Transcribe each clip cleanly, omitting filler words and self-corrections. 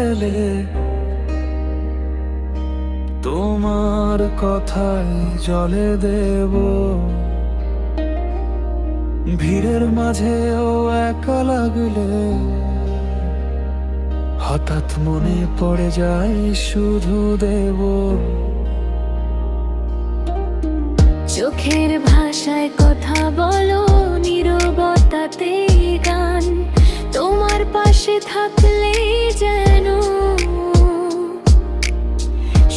এলে তোমার কথায় জলে দেব। ভিড়ের মাঝেও একা লাগলে হঠাৎ মনে পড়ে যায় শুধু দেব। চোখের ভাষায় কথা বলো, নীরবতাতে গান। তোমার পাশে থাকলে যেন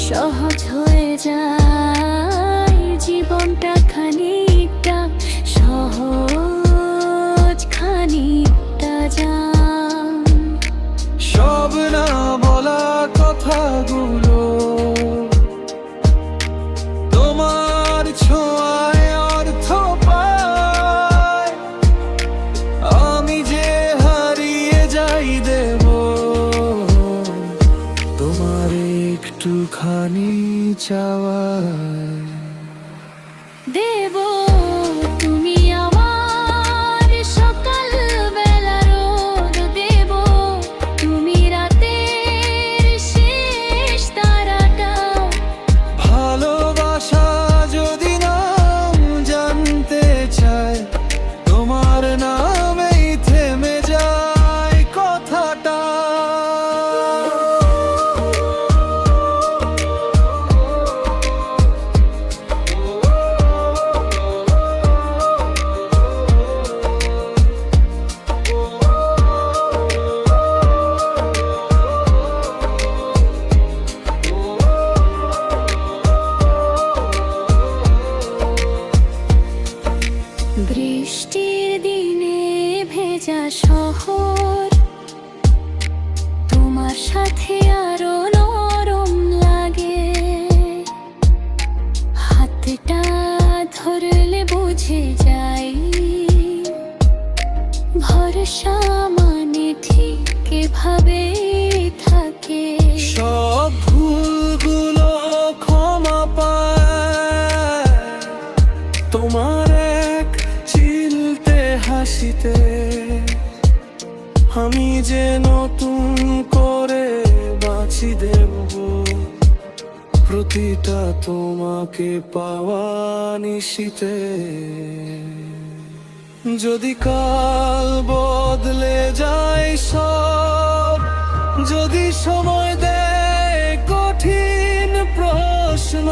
সহজ হয়ে যায় জীবনটা, খানিকটা সহজ, খানিকটা জান। সব না বলা কথাগুলো তোমার ছোঁয়ায় অর্থ পায়। আমি যে হারিয়ে যাই দেব তোমার একটুখানি চাওয়ায়। দেব তুমি আমার সকাল বেলা রোদ, দেব তুমি রাতের শেষ তারাটা। ভালোবাসা যদি নাম জানতে চায়, তোমার নামেই থেমে যায় কথাটা। বৃষ্টির দিনে ভেজা শহর, তোমার সাথে আরো নরম লাগে। হাতটা ধরলে বুঝে যাই ভরসা মানে ঠিক এভাবে থাকে। সব ভুলগুলো ক্ষমা পায় তোমার এক চিলতে হাসিতে। আমি যে নতুন করে বাঁচি দেব প্রতিটা তোমাকে পাওয়া নিশিতে। যদি কাল বদলে যায় সব, যদি সময় দেয় কঠিন প্রশ্ন,